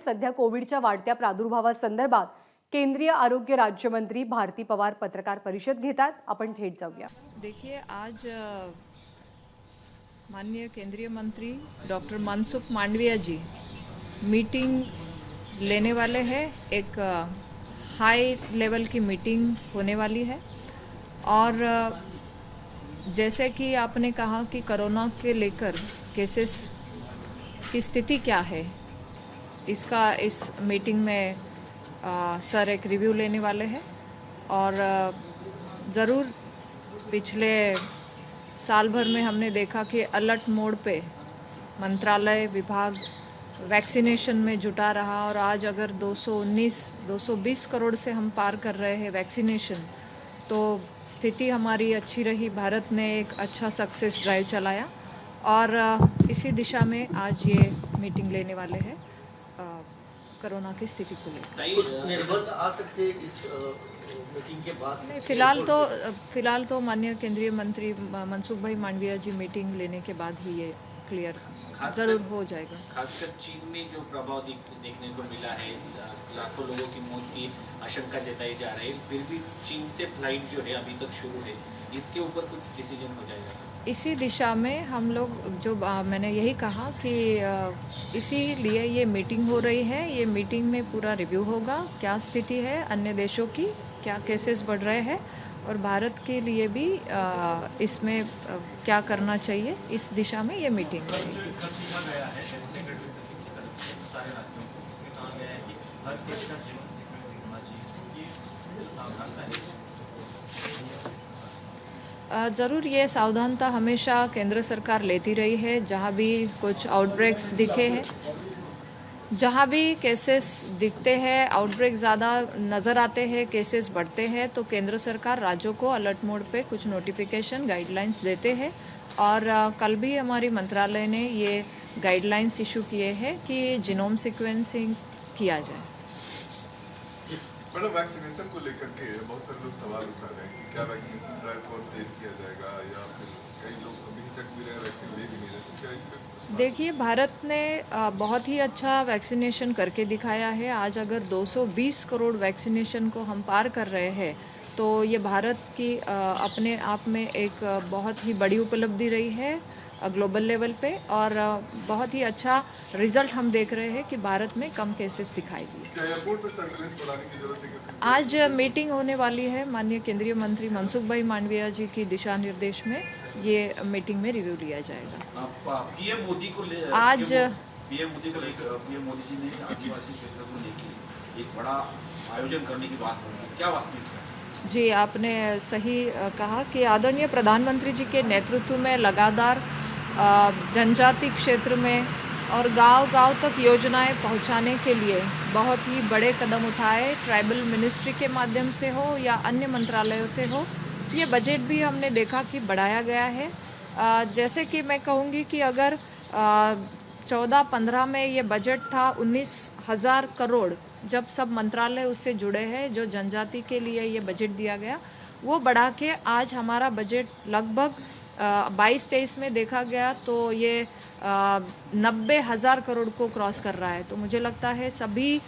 सध्या कोविडच्या वाढत्या प्रादुर्भावासंदर्भात केंद्रीय आरोग्य राज्यमंत्री भारती पवार पत्रकार परिषद घेतात। आपण थेट जाऊया। देखिए, आज माननीय केंद्रीय मंत्री डॉक्टर मनसुख मांडविया जी मीटिंग लेने वाले हैं। एक हाई लेवल की मीटिंग होने वाली है और जैसे कि आपने कहा कि कोरोना के लेकर केसेस की स्थिति क्या है, इसका इस मीटिंग में सर एक रिव्यू लेने वाले हैं और ज़रूर पिछले साल भर में हमने देखा कि अलर्ट मोड पे मंत्रालय विभाग वैक्सीनेशन में जुटा रहा और आज अगर 220 करोड़ से हम पार कर रहे हैं वैक्सीनेशन, तो स्थिति हमारी अच्छी रही। भारत ने एक अच्छा सक्सेस ड्राइव चलाया और इसी दिशा में आज ये मीटिंग लेने वाले हैं कोरोना की स्थिति को लेकर। निर्बंध आ सकते इस मीटिंग के बाद? नहीं, फिलहाल तो माननीय केंद्रीय मंत्री मनसुख भाई मांडविया जी मीटिंग लेने के बाद ही ये क्लियर जरूर हो जाएगा। खासकर चीन में जो प्रभाव देखने को मिला है, लाखों लोगों की मौत की आशंका जताई जा रही है, फिर भी चीन से फ्लाइट जो है अभी तक शुरू है, इसके ऊपर कुछ डिसीजन हो जाएगा? इसी दिशा में हम लोग जो मैंने यही कहा कि इसीलिए ये मीटिंग हो रही है। ये मीटिंग में पूरा रिव्यू होगा, क्या स्थिति है अन्य देशों की, क्या केसेस बढ़ रहे हैं और भारत के लिए भी इसमें क्या करना चाहिए, इस दिशा में ये मीटिंग रहेगी। ज़रूर ये सावधानता हमेशा केंद्र सरकार लेती रही है। जहाँ भी कुछ आउटब्रेक्स दिखे हैं, जहाँ भी केसेस दिखते हैं, आउटब्रेक ज़्यादा नज़र आते हैं, केसेस बढ़ते हैं, तो केंद्र सरकार राज्यों को अलर्ट मोड पे कुछ नोटिफिकेशन गाइडलाइंस देते हैं और कल भी हमारी मंत्रालय ने ये गाइडलाइंस इशू किए हैं कि जीनोम सीक्वेंसिंग किया जाए। मैडम, वैक्सीनेशन को लेकर के बहुत सारे लोग सवाल उठा रहे हैं कि क्या वैक्सीनेशन ड्राइव और तेज किया जाएगा या फिर कई लोग अभी हिचक भी रहे, वैक्सीन ले भी नहीं रहे, तो क्या इस पे? देखिए, भारत ने बहुत ही अच्छा वैक्सीनेशन करके दिखाया है। आज अगर 220 करोड़ वैक्सीनेशन को हम पार कर रहे हैं, तो ये भारत की अपने आप में एक बहुत ही बड़ी उपलब्धि रही है ग्लोबल लेवल पे और बहुत ही अच्छा रिजल्ट हम देख रहे हैं कि भारत में कम केसेस दिखाई दिए। क्या एयरपोर्ट पर सर्विलेंस बढ़ाने की जरूरत है? आज मीटिंग होने वाली है, माननीय केंद्रीय मंत्री मनसुख भाई मांडविया जी की दिशा निर्देश में ये मीटिंग में रिव्यू लिया जाएगा। पीएम मोदी को ले आज पीएम मोदी जी ने आदिवासी क्षेत्रों को लेकर एक बड़ा आयोजन करने की बात की, क्या वास्तविक है? जी, आपने सही कहा कि आदरणीय प्रधानमंत्री जी के नेतृत्व में लगातार जनजाति क्षेत्र में और गांव-गांव तक योजनाएं पहुंचाने के लिए बहुत ही बड़े कदम उठाए, ट्राइबल मिनिस्ट्री के माध्यम से हो या अन्य मंत्रालयों से हो। ये बजट भी हमने देखा कि बढ़ाया गया है। जैसे कि मैं कहूँगी कि अगर 14-15 में ये बजट था 19,000 करोड़, जब सब मंत्रालय उससे जुड़े हैं, जो जनजाति के लिए ये बजट दिया गया, वो बढ़ा के आज हमारा बजट लगभग 22-23 में देखा गया तो ये 90,000 करोड़ को क्रॉस कर रहा है। तो मुझे लगता है सभी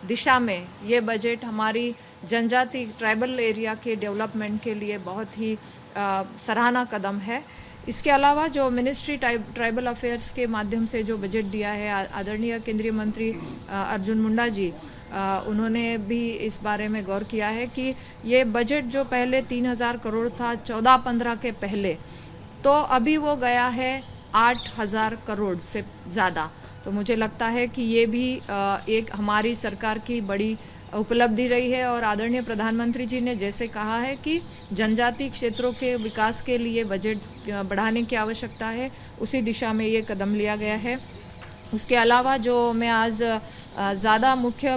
दिशा में ये बजट हमारी जनजाति ट्राइबल एरिया के डेवलपमेंट के लिए बहुत ही सराहना कदम है। इसके अलावा जो मिनिस्ट्री ट्राइबल अफेयर्स के माध्यम से जो बजट दिया है, आदरणीय केंद्रीय मंत्री अर्जुन मुंडा जी, उन्होंने भी इस बारे में गौर किया है कि ये बजट जो पहले 3,000 करोड़ था 14-15 के पहले, तो अभी वो गया है 8,000 करोड़ से ज़्यादा। तो मुझे लगता है कि ये भी एक हमारी सरकार की बड़ी उपलब्धि रही है और आदरणीय प्रधानमंत्री जी ने जैसे कहा है कि जनजाति क्षेत्रों के विकास के लिए बजट बढ़ाने की आवश्यकता है, उसी दिशा में ये कदम लिया गया है। उसके अलावा जो मैं आज ज़्यादा मुख्य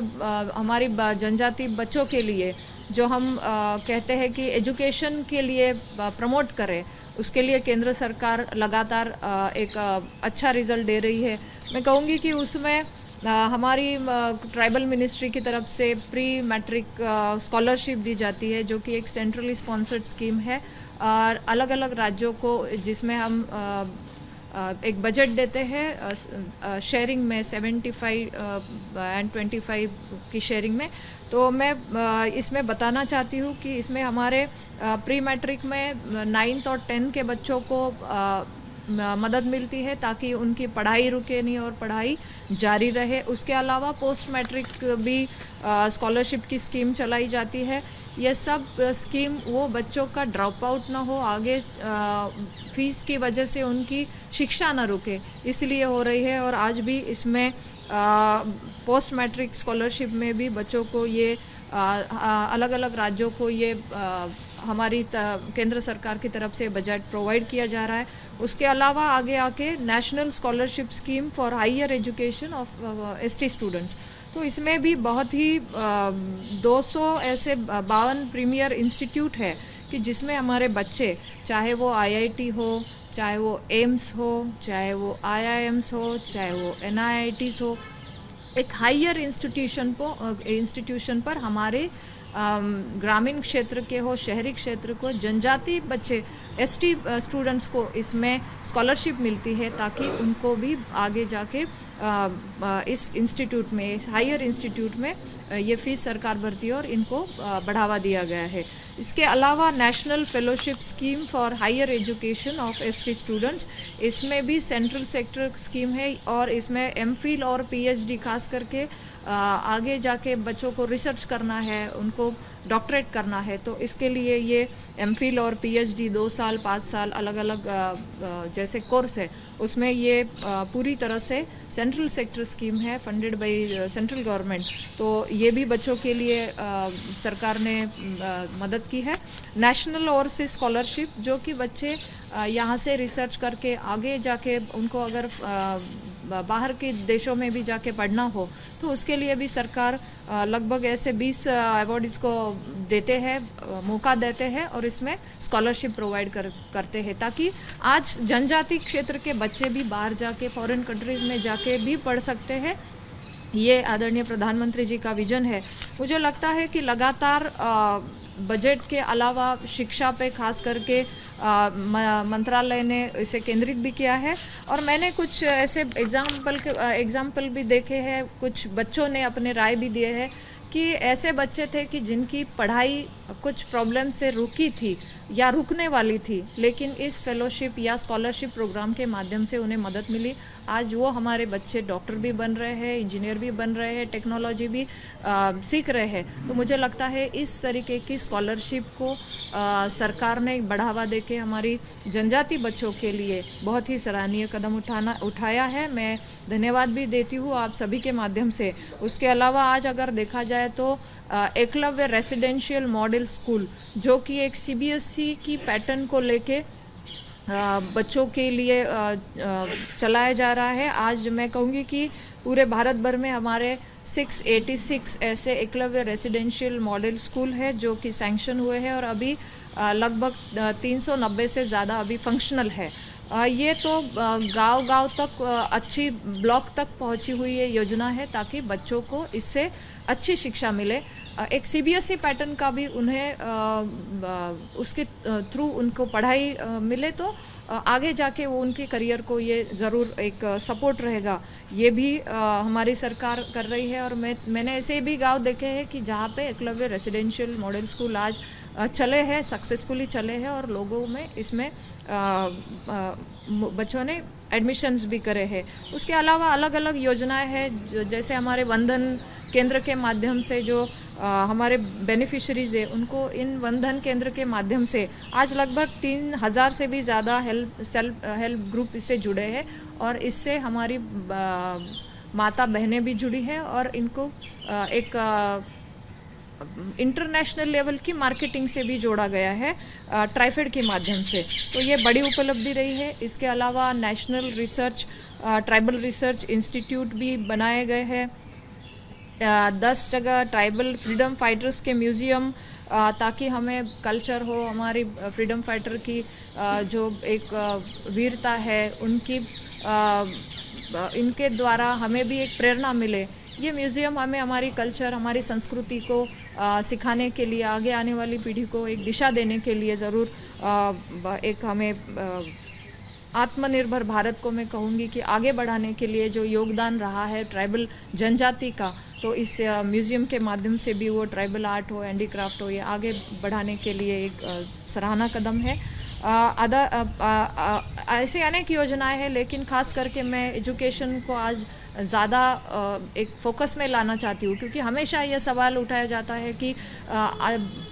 हमारी जनजाति बच्चों के लिए जो हम कहते हैं कि एजुकेशन के लिए प्रमोट करें, उसके लिए केंद्र सरकार लगातार एक अच्छा रिजल्ट दे रही है। मैं कहूँगी कि उसमें हमारी ट्राइबल मिनिस्ट्री की तरफ से प्री मैट्रिक स्कॉलरशिप दी जाती है, जो कि एक सेंट्रली स्पॉन्सर्ड स्कीम है और अलग अलग राज्यों को जिसमें हम एक बजट देते हैं शेयरिंग में 75 एंड 25 की शेयरिंग में। तो मैं इसमें बताना चाहती हूँ कि इसमें हमारे प्री मैट्रिक में 9th और 10th के बच्चों को मदद मिलती है ताकि उनकी पढ़ाई रुके नहीं और पढ़ाई जारी रहे। उसके अलावा पोस्ट मैट्रिक भी स्कॉलरशिप की स्कीम चलाई जाती है। ये सब स्कीम वो बच्चों का ड्रॉप आउट ना हो, आगे फीस की वजह से उनकी शिक्षा ना रुके, इसलिए हो रही है। और आज भी इसमें पोस्ट मैट्रिक स्कॉलरशिप में भी बच्चों को ये अलग अलग राज्यों को ये हमारी केंद्र सरकार की तरफ से बजट प्रोवाइड किया जा रहा है। उसके अलावा आगे आके national scholarship scheme for higher education of ST students, तो इसमें भी बहुत ही 200 ऐसे 52 प्रीमियर इंस्टीट्यूट है कि जिसमें हमारे बच्चे, चाहे वो IIT हो, चाहे वो एम्स हो, चाहे वो IIMs हो, चाहे वो NIITs हो, एक हायर इंस्टीट्यूशन पर हमारे ग्रामीण क्षेत्र के हो, शहरी क्षेत्र को, जनजाति बच्चे ST स्टूडेंट्स को इसमें स्कॉलरशिप मिलती है ताकि उनको भी आगे जाके इस इंस्टीट्यूट में, इस हायर इंस्टीट्यूट में ये फीस सरकार भरती है और इनको बढ़ावा दिया गया है। इसके अलावा national fellowship scheme for higher education of ST students, इसमें भी सेंट्रल सेक्टर स्कीम है और इसमें MPhil और PhD खास करके आगे जाके बच्चों को रिसर्च करना है, उनको डॉक्टरेट करना है, तो इसके लिए ये MPhil और PhD 2 साल 5 साल अलग अलग जैसे कोर्स है, उसमें ये पूरी तरह से सेंट्रल सेक्टर स्कीम है फंडेड बाय सेंट्रल गवर्नमेंट। तो ये भी बच्चों के लिए सरकार ने मदद की है। नेशनल ओवरसीज स्कॉलरशिप, जो कि बच्चे यहाँ से रिसर्च करके आगे जाके उनको अगर बाहर के देशों में भी जाके पढ़ना हो तो उसके लिए भी सरकार लगभग ऐसे 20 अवार्ड्स को देते हैं, मौका देते हैं और इसमें स्कॉलरशिप प्रोवाइड करते हैं ताकि आज जनजाति क्षेत्र के बच्चे भी बाहर जाके फॉरेन कंट्रीज में जाके भी पढ़ सकते हैं। ये आदरणीय प्रधानमंत्री जी का विजन है। मुझे लगता है कि लगातार बजट के अलावा शिक्षा पे खास करके मंत्रालय ने इसे केंद्रित भी किया है और मैंने कुछ ऐसे एग्जाम्पल भी देखे हैं, कुछ बच्चों ने अपने राय भी दिए हैं कि ऐसे बच्चे थे कि जिनकी पढ़ाई कुछ प्रॉब्लम से रुकी थी या रुकने वाली थी, लेकिन इस फेलोशिप या स्कॉलरशिप प्रोग्राम के माध्यम से उन्हें मदद मिली। आज वो हमारे बच्चे डॉक्टर भी बन रहे हैं, इंजीनियर भी बन रहे हैं, टेक्नोलॉजी भी सीख रहे हैं। तो मुझे लगता है इस तरीके की स्कॉलरशिप को सरकार ने बढ़ावा देके हमारी जनजाति बच्चों के लिए बहुत ही सराहनीय कदम उठाया है। मैं धन्यवाद भी देती हूँ आप सभी के माध्यम से। उसके अलावा आज अगर देखा जाए तो एकलव्य रेसिडेंशियल मॉडल स्कूल, जो कि एक CBSE की पैटर्न को लेके बच्चों के लिए चलाया जा रहा है। आज मैं कहूँगी कि पूरे भारत भर में हमारे 686 ऐसे एकलव्य रेसिडेंशियल मॉडल स्कूल है जो कि सैंक्शन हुए हैं और अभी लगभग 390 से ज़्यादा अभी फंक्शनल है। ये तो गांव-गांव तक, अच्छी ब्लॉक तक पहुंची हुई ये योजना है ताकि बच्चों को इससे अच्छी शिक्षा मिले। एक CBSE पैटर्न का भी उन्हें उसके थ्रू उनको पढ़ाई मिले तो आगे जाके वो उनके करियर को ये ज़रूर एक सपोर्ट रहेगा। ये भी हमारी सरकार कर रही है और मैंने ऐसे भी गांव देखे हैं कि जहाँ पे एकलव्य रेसिडेंशियल मॉडल स्कूल आज चले हैं, सक्सेसफुली चले हैं और लोगों में इसमें बच्चों ने एडमिशन्स भी करे हैं। उसके अलावा अलग अलग योजनाएं हैं, जैसे हमारे वंदन केंद्र के माध्यम से जो हमारे बेनिफिशरीज है उनको इन वंदन केंद्र के माध्यम से आज लगभग 3000 से भी ज़्यादा हेल्प ग्रुप इससे जुड़े हैं और इससे हमारी माता बहनें भी जुड़ी हैं और इनको एक इंटरनेशनल लेवल की मार्केटिंग से भी जोड़ा गया है ट्राइफेड के माध्यम से। तो ये बड़ी उपलब्धि रही है। इसके अलावा national research tribal research institute भी बनाए गए हैं। 10 जगह ट्राइबल फ्रीडम फाइटर्स के म्यूज़ियम, ताकि हमें कल्चर हो, हमारी फ्रीडम फाइटर की जो एक वीरता है उनकी इनके द्वारा हमें भी एक प्रेरणा मिले। ये म्यूज़ियम हमें हमारी कल्चर, हमारी संस्कृति को सिखाने के लिए, आगे आने वाली पीढ़ी को एक दिशा देने के लिए ज़रूर एक हमें आत्मनिर्भर भारत को मैं कहूँगी कि आगे बढ़ाने के लिए जो योगदान रहा है ट्राइबल जनजाति का, तो इस म्यूज़ियम के माध्यम से भी वो ट्राइबल आर्ट हो, हैंडीक्राफ्ट हो, ये आगे बढ़ाने के लिए एक सराहना कदम है। ऐसे अनेक योजनाएं हैं, लेकिन खास करके मैं एजुकेशन को आज ज़्यादा एक फोकस में लाना चाहती हूँ, क्योंकि हमेशा ये सवाल उठाया जाता है कि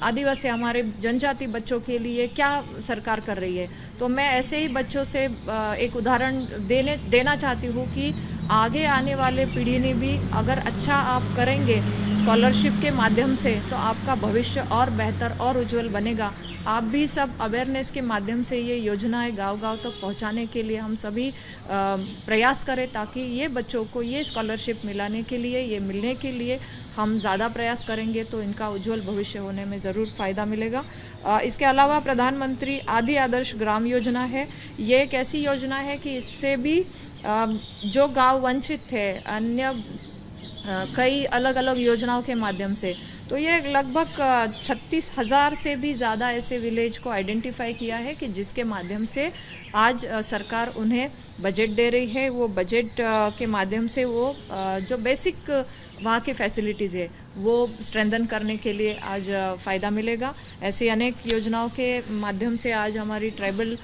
आदिवासी हमारे जनजाति बच्चों के लिए क्या सरकार कर रही है। तो मैं ऐसे ही बच्चों से एक उदाहरण देना चाहती हूँ कि आगे आने वाले पीढ़ी ने भी अगर अच्छा आप करेंगे स्कॉलरशिप के माध्यम से, तो आपका भविष्य और बेहतर और उज्जवल बनेगा। आप भी सब अवेयरनेस के माध्यम से ये योजनाएं गांव-गांव तक पहुंचाने के लिए हम सभी प्रयास करें, ताकि ये बच्चों को ये स्कॉलरशिप मिलाने के लिए, ये मिलने के लिए हम ज़्यादा प्रयास करेंगे तो इनका उज्जवल भविष्य होने में ज़रूर फ़ायदा मिलेगा। इसके अलावा प्रधानमंत्री आदि आदर्श ग्राम योजना है। ये एक ऐसी योजना है कि इससे भी जो गांव वंचित थे अन्य कई अलग अलग योजनाओं के माध्यम से, तो ये लगभग 36,000 से भी ज़्यादा ऐसे विलेज को आइडेंटिफाई किया है कि जिसके माध्यम से आज सरकार उन्हें बजट दे रही है। वो बजट के माध्यम से वो जो बेसिक वहाँ की फैसिलिटीज़ है वो स्ट्रेंथन करने के लिए आज फ़ायदा मिलेगा। ऐसी अनेक योजनाओं के माध्यम से आज हमारी ट्राइबल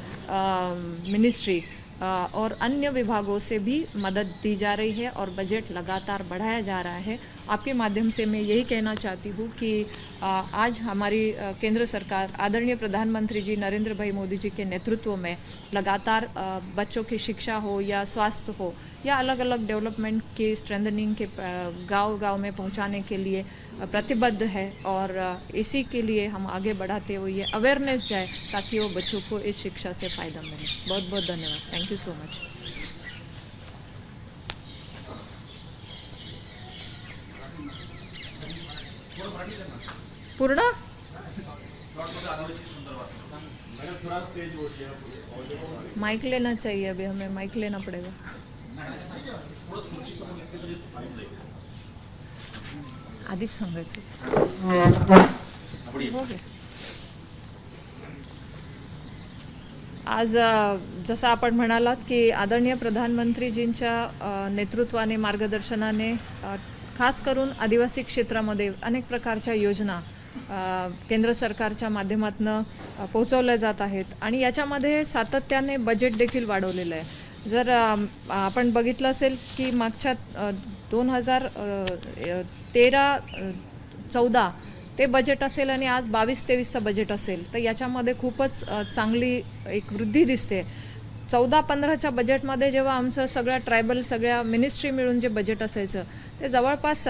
मिनिस्ट्री और अन्य विभागों से भी मदद दी जा रही है और बजट लगातार बढ़ाया जा रहा है। आपके माध्यम से मैं यही कहना चाहती हूँ कि आज हमारी केंद्र सरकार आदरणीय प्रधानमंत्री जी नरेंद्र भाई मोदी जी के नेतृत्व में लगातार बच्चों की शिक्षा हो या स्वास्थ्य हो या अलग अलग डेवलपमेंट की स्ट्रेंथनिंग के गांव-गांव में पहुंचाने के लिए प्रतिबद्ध है, और इसी के लिए हम आगे बढ़ाते हुए ये अवेयरनेस जाए ताकि वो बच्चों को इस शिक्षा से फ़ायदा मिले। बहुत बहुत धन्यवाद। Thank you so much. पूर्ण माइक लेना चाहिए, अभी हमें माइक लेना पड़ेगा। आधीच सांगायचं हो गया। आज जसं आपण म्हणालात की आदरणीय प्रधानमंत्रीजींच्या नेतृत्वाने मार्गदर्शनाने खास करून आदिवासी क्षेत्रामध्ये अनेक प्रकारच्या योजना केंद्र सरकारच्या माध्यमातून पोहोचवल्या जात आहेत आणि याच्यामध्ये सातत्याने बजेट देखील वाढवलेलं आहे। जर आपण बघितलं असेल की मागच्या 2013-14 ते बजेट असेल आणि आज 22-23चं बजेट असेल, तर याच्यामध्ये खूपच चांगली एक वृद्धी दिसते। 14-15च्या बजेटमध्ये जेव्हा आमचं सगळ्या ट्रायबल सगळ्या मिनिस्ट्री मिळून जे बजेट असायचं ते जवळपास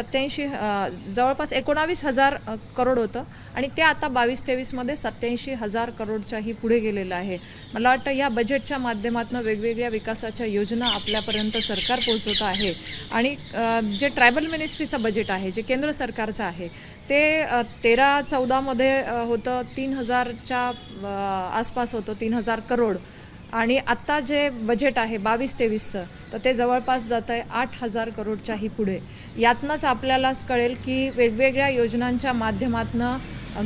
19,000 करोड होतं आणि ते आता 22-23मध्ये 87,000 करोडच्याही पुढे गेलेलं आहे। मला वाटतं या बजेटच्या माध्यमातून वेगवेगळ्या विकासाच्या योजना आपल्यापर्यंत सरकार पोहोचवत आहे आणि जे ट्रायबल मिनिस्ट्रीचं बजेट आहे जे केंद्र सरकारचं आहे ते 13-14मध्ये होतं 3,000च्या आसपास होतं 3,000 करोड आणि आत्ता जे बजेट आहे 22-23चं तर ते जवळपास जात आहे 8,000 करोडच्याही पुढे। यातनंच आपल्यालाच कळेल की वेगवेगळ्या योजनांच्या माध्यमातून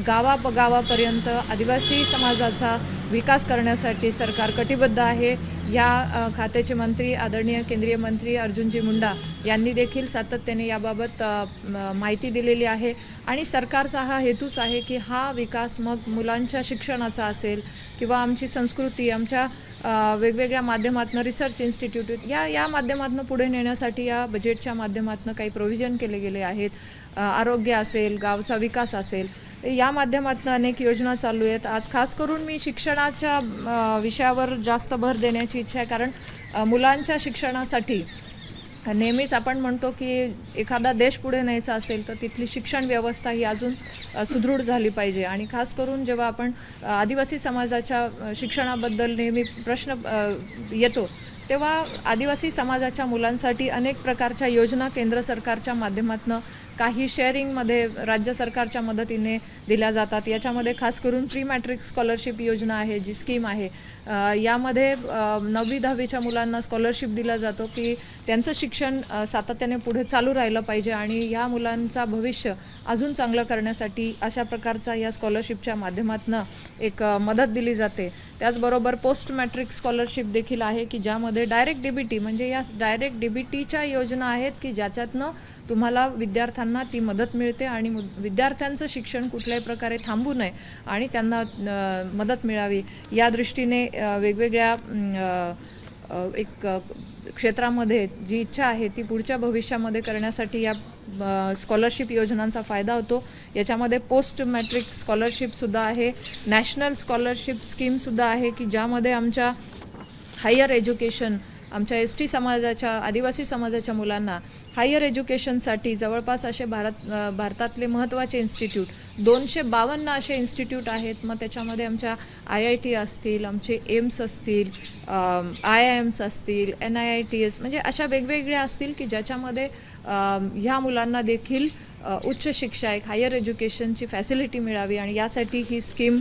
गावापर्यंत आदिवासी समाजाचा विकास करण्यासाठी सरकार कटिबद्ध आहे। या खात्याचे मंत्री आदरणीय केंद्रीय मंत्री अर्जुनजी मुंडा यांनी देखील सातत्याने याबाबत माहिती दिलेली आहे आणि सरकारचा हा हेतूच आहे की हा विकास मग मुलांच्या शिक्षणाचा असेल किंवा आमची संस्कृती आमच्या वेगवेगळ्या माध्यमातून रिसर्च इन्स्टिट्यूट या माध्यमातून पुढे नेण्यासाठी या बजेटच्या माध्यमातून काही प्रोव्हिजन केले गेले आहेत। आरोग्य असेल, गावचा विकास असेल, या माध्यमातून अनेक योजना चालू आहेत। आज खास करून मी शिक्षणाच्या विषयावर जास्त भर देण्याची इच्छा आहे, कारण मुलांच्या शिक्षणासाठी नेहमीच आपण म्हणतो की एखादा देश पुढे न्यायचा असेल तर तिथली शिक्षण व्यवस्था ही अजून सुदृढ झाली पाहिजे आणि खास करून जेव्हा आपण आदिवासी समाजाच्या शिक्षणाबद्दल नेहमी प्रश्न येतो तेव्हा आदिवासी समाजाच्या मुलांसाठी अनेक प्रकारच्या योजना केंद्र सरकारच्या माध्यमातून काही शेअरिंगमध्ये राज्य सरकारच्या मदतीने दिल्या जातात. याच्यामध्ये खास करून प्री मॅट्रिक स्कॉलरशिप योजना आहे, जी स्कीम आहे. यामध्ये 9वी-10वीच्या मुलांना स्कॉलरशिप दिला जातो की त्यांचं शिक्षण सातत्याने पुढे चालू राहिलं पाहिजे आणि या मुलांचा भविष्य अजून चांगलं करण्यासाठी अशा प्रकारचा या स्कॉलरशिपच्या माध्यमातून एक मदत दिली जाते. त्याचबरोबर पोस्ट मॅट्रिक स्कॉलरशिप देखील आहे की ज्यामध्ये डायरेक्ट डीबीटी म्हणजे या डायरेक्ट डीबीटीच्या योजना आहेत की ज्याच्यातनं तुम्हाला विद्यार्थ्यांना ती मदत मिळते आणि विद्यार्थ्यांचं शिक्षण कुठल्याही प्रकारे थांबू नये आणि त्यांना मदत मिळावी या दृष्टीने वेगवेगळ्या एक क्षेत्रामध्ये जी इच्छा आहे ती पुढच्या भविष्यामध्ये करण्यासाठी या स्कॉलरशिप योजनांचा फायदा होतो. याच्यामध्ये पोस्ट मॅट्रिक स्कॉलरशिपसुद्धा आहे, नॅशनल स्कॉलरशिप स्कीमसुद्धा आहे की ज्यामध्ये आमच्या हायर एज्युकेशन आमच्या ST समाजाच्या आदिवासी समाजाच्या मुलांना हायर एज्युकेशनसाठी जवळपास असे भारतातले महत्त्वाचे इन्स्टिट्यूट 252 असे इन्स्टिट्यूट आहेत. मग त्याच्यामध्ये आमच्या IIT असतील, आमचे एम्स असतील, IIMs असतील, NIITs म्हणजे अशा वेगवेगळ्या असतील की ज्याच्यामध्ये ह्या मुलांना देखील उच्च शिक्षा एक हायर एज्युकेशनची फॅसिलिटी मिळावी आणि यासाठी ही स्कीम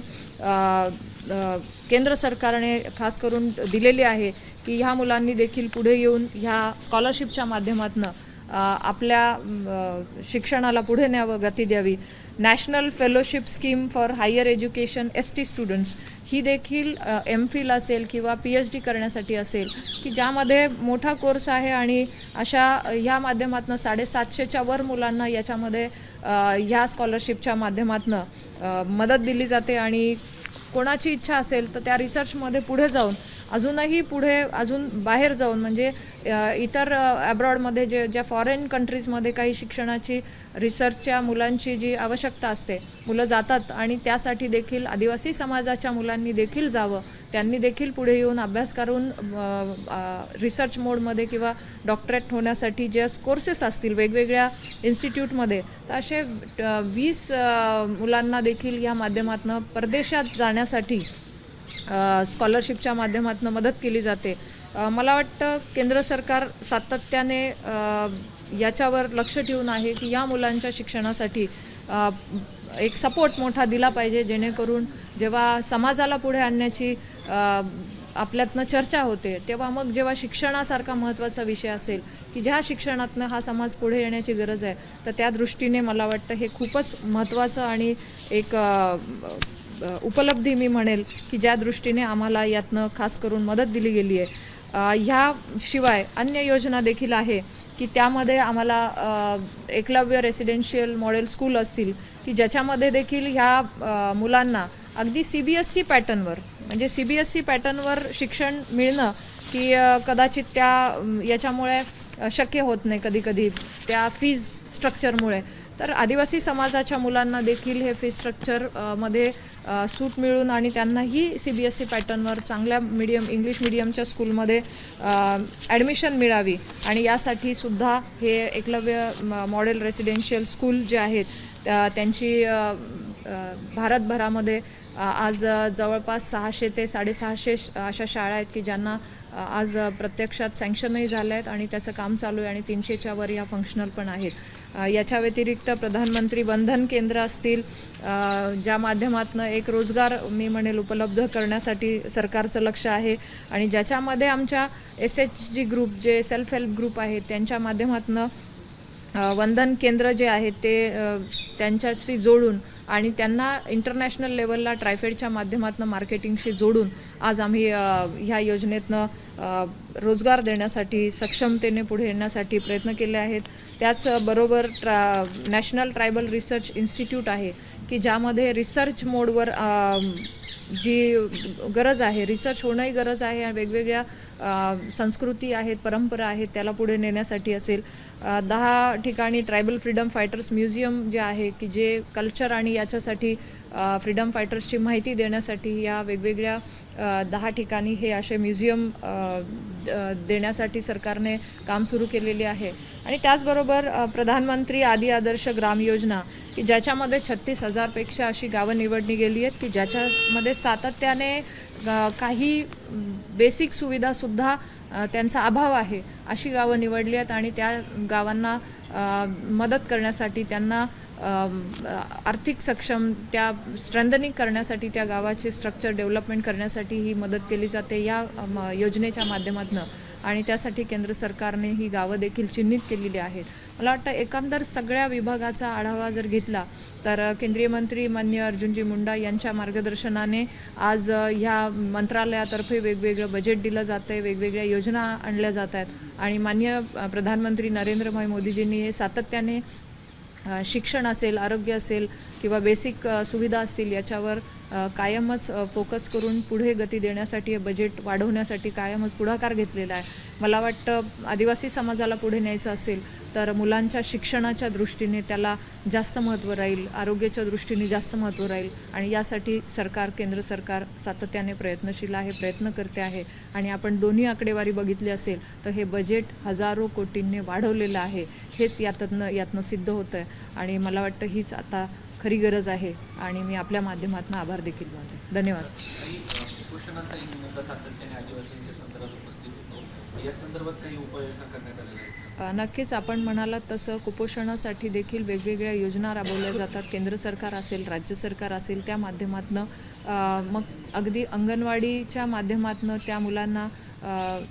केंद्र सरकारने खास करून दिलेली आहे की ह्या मुलांनी देखील पुढे येऊन ह्या स्कॉलरशिपच्या माध्यमातून आपल्या शिक्षणाला पुढे न्यावं, गती द्यावी. National fellowship scheme for higher education ST students ही देखील MPhil असेल किंवा PhD करण्यासाठी असेल की ज्यामध्ये मोठा कोर्स आहे आणि अशा ह्या माध्यमातून 750च्या वर मुलांना याच्यामध्ये ह्या स्कॉलरशिपच्या माध्यमातून मदत दिली जाते आणि कोणाची इच्छा असेल तर त्या रिसर्चमध्ये पुढे जाऊन अजून बाहेर जाऊन म्हणजे इतर अब्रॉडमध्ये ज्या फॉरेन कंट्रीजमध्ये काही शिक्षणाची रिसर्चच्या मुलांची जी आवश्यकता असते मुलं जातात आणि त्यासाठी देखील आदिवासी समाजाच्या मुलांनी देखील जावं, त्यांनी देखील पुढे येऊन अभ्यास करून रिसर्च मोडमध्ये किंवा डॉक्टरेट होण्यासाठी जे कोर्सेस असतील वेगवेगळ्या इन्स्टिट्यूटमध्ये तर असे 20 मुलांना देखील या माध्यमातून परदेशात जाण्यासाठी स्कॉलरशिपच्या माध्यमातून मदत केली जाते. मला वाटतं केंद्र सरकार सातत्याने याच्यावर लक्ष ठेवून आहे की या मुलांच्या शिक्षणासाठी एक सपोर्ट मोठा दिला पाहिजे जेणेकरून जेव्हा समाजाला पुढे आणण्याची आपल्यातनं चर्चा होते तेव्हा मग जेव्हा शिक्षणासारखा महत्त्वाचा विषय असेल की ज्या शिक्षणातनं हा समाज पुढे येण्याची गरज आहे तर त्या दृष्टीने मला वाटतं हे खूपच महत्त्वाचं आणि एक उपलब्धी मी म्हणेल की ज्या दृष्टीने आम्हाला यातनं खास करून मदत दिली गेली आहे. ह्याशिवाय अन्य योजना देखील आहे की त्यामध्ये आम्हाला एकलव्य रेसिडेन्शियल मॉडेल स्कूल असतील की ज्याच्यामध्ये देखील ह्या मुलांना अगदी CBSE पॅटर्नवर म्हणजे CBSE पॅटर्नवर शिक्षण मिळणं की कदाचित याच्यामुळे शक्य होत नाही कधी त्या फीज स्ट्रक्चरमुळे. तर आदिवासी समाजाच्या मुलांना देखील हे फी स्ट्रक्चर मध्ये सूट मिळून आणि त्यांनाही CBSE पॅटर्नवर चांगल्या इंग्लिश मीडियमच्या स्कूलमध्ये ॲडमिशन मिळावी आणि यासाठी सुद्धा हे एकलव्य मॉडेल रेसिडेन्शियल स्कूल जे आहेत त्यांची भारतभरामध्ये आज जवळपास 600 ते 650 अशा शाळा आहेत की ज्यांना आज प्रत्यक्षात सँक्शनही झाल्या आहेत आणि त्याचं काम चालू आहे आणि 300च्या वर या फंक्शनल पण आहेत. याच्या व्यतिरिक्त प्रधानमंत्री वंदन केंद्र असतील ज्या माध्यमातून एक रोजगार मी म्हणेल उपलब्ध करण्यासाठी सरकारचं लक्ष आहे आणि ज्याच्यामध्ये आमच्या SHG ग्रुप जे सेल्फ हेल्प ग्रुप आहेत त्यांच्या माध्यमातून वंदन केंद्र जे आहेत ते त्यांच्याशी जोडून आणि त्यांना इंटरनॅशनल लेवलला ट्रायफेडच्या माध्यमातून मार्केटिंगशी जोडून आज आम्ही ह्या योजनेतनं रोजगार देण्यासाठी सक्षमतेने पुढे येण्यासाठी प्रयत्न केले आहेत. त्याचबरोबर नॅशनल ट्रायबल रिसर्च इन्स्टिट्यूट आहे की ज्यामध्ये रिसर्च मोडवर जी गरज आहे रिसर्च होणंही गरज आहे आणि वेगवेगळ्या संस्कृती आहेत परंपरा आहेत त्याला पुढे नेण्यासाठी असेल. 10 ठिकाणी ट्रायबल फ्रीडम फायटर्स म्युझियम जे आहे की जे कल्चर आणि याच्यासाठी फ्रीडम फायटर्सची माहिती देण्यासाठी या वेगवेगळ्या 10 ठिकाणी हे असे म्युझियम देण्यासाठी सरकारने काम सुरू केलेले आहे. आणि त्याचबरोबर प्रधानमंत्री आदी आदर्श ग्राम योजना की ज्याच्यामध्ये 36,000पेक्षा अशी गावं निवडली गेली आहेत की ज्याच्यामध्ये सातत्याने काही बेसिक सुविधासुद्धा त्यांचा अभाव आहे अशी गावं निवडली आहेत आणि त्या गावांना मदत करण्यासाठी त्यांना आर्थिक सक्षम त्या स्ट्रेंथनिंग करण्यासाठी त्या गावाचे स्ट्रक्चर डेव्हलपमेंट करण्यासाठी ही मदत केली जाते या योजनेच्या माध्यमातून आणि त्यासाठी केंद्र सरकारने ही गावं देखील चिन्हित केलेली आहेत. मला वाटतं एकंदर सगळ्या विभागाचा आढावा जर घेतला तर केंद्रीय मंत्री माननीय अर्जुनजी मुंडा यांच्या मार्गदर्शनाने आज ह्या मंत्रालयातर्फे वेगवेगळं बजेट दिलं जातं आहे, वेगवेगळ्या योजना आणल्या जात आहेत आणि माननीय प्रधानमंत्री नरेंद्रभाई मोदीजींनी हे सातत्याने शिक्षण असेल, आरोग्य असेल किंवा बेसिक सुविधा असतील याच्यावर कायमच फोकस करून पुढे गती देण्यासाठी बजेट वाढवण्यासाठी कायमच पुढाकार घेतलेला आहे. मला वाटतं आदिवासी समाजाला पुढे न्यायचं असेल तर मुलांच्या शिक्षणाच्या दृष्टीने त्याला जास्त महत्त्व राहील, आरोग्याच्या दृष्टीने जास्त महत्त्व राहील आणि यासाठी केंद्र सरकार सातत्याने प्रयत्नशील आहे, प्रयत्न करते आहे आणि आपण दोन्ही आकडेवारी बघितली असेल तर हे बजेट हजारो कोटींनी वाढवलेलं आहे. हेच यातनं सिद्ध होतं आहे आणि मला वाटतं हीच आता खरी गरज आहे आणि मी आपल्या माध्यमातून आभार देखील मानते. धन्यवाद. कुपोषणाचाही मुद्दा सातत्याने आदिवासींच्या संदर्भात उपस्थित होतो. या संदर्भात काही उपाययोजना करण्यात आलेल्या आहेत? नक्कीच आपण म्हणालात तसं कुपोषणासाठी देखील वेगवेगळ्या योजना राबवल्या जातात. केंद्र सरकार असेल, राज्य सरकार असेल त्या माध्यमातून मग अगदी अंगणवाडीच्या माध्यमातून त्या मुलांना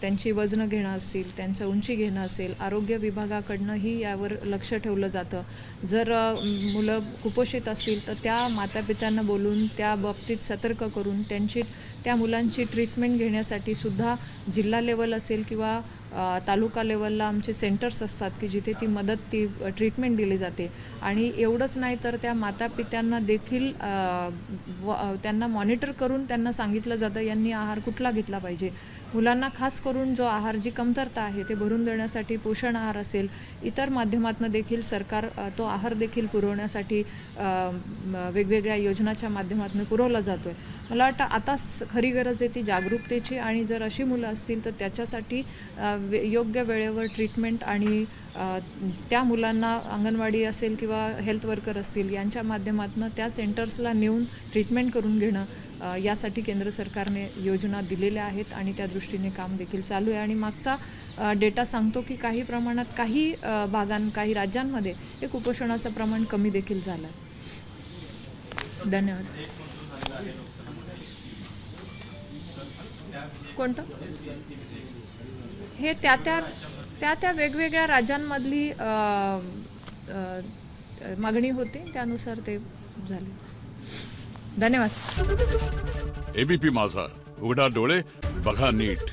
त्यांची वजनं घेणं असतील, त्यांचं उंची घेणं असेल, आरोग्य विभागाकडनंही यावर लक्ष ठेवलं जातं. जर मुलं कुपोषित असतील तर त्या मातापित्यांना बोलून त्या बाबतीत सतर्क करून त्या मुलांची ट्रीटमेंट घेण्यासाठी सुद्धा जिल्हा लेवल असेल किंवा तालुका लेवलला आमचे सेंटर्स असतात की जिथे ती ट्रीटमेंट दिली जाते आणि एवढंच नाही तर त्या मातापित्यांना देखील त्यांना मॉनिटर करून त्यांना सांगितलं जातं यांनी आहार कुठला घेतला पाहिजे. मुलांना खास करून जो आहार जी कमतरता आहे ते भरून देण्यासाठी पोषण आहार असेल, इतर माध्यमातून देखील सरकार तो आहार देखील पुरवण्यासाठी वेगवेगळ्या योजनाच्या माध्यमातून पुरवला जातो आहे. मला वाटतं आता खरी गरज आहे ती जागरूकतेची आणि जर अशी मुलं असतील तर त्याच्यासाठी योग्य वेळेवर ट्रीटमेंट आणि त्या मुलांना अंगणवाडी असेल किंवा हेल्थ वर्कर असतील यांच्या माध्यमातून त्या सेंटर्सला नेऊन ट्रीटमेंट करून घेणं यासाठी केंद्र सरकारने योजना दिलेल्या आहेत आणि त्या दृष्टीने काम देखील चालू आहे आणि मागचा डेटा सांगतो की काही प्रमाणात काही काही राज्यांमध्ये हे कुपोषणाचं प्रमाण कमी देखील झालं आहे. धन्यवाद. कोणतं? हे त्या वेगवेगळ्या राज्यांमधली मागणी होती त्यानुसार ते झाले. धन्यवाद. एबीपी माझा, उघडा डोळे बघा नीट.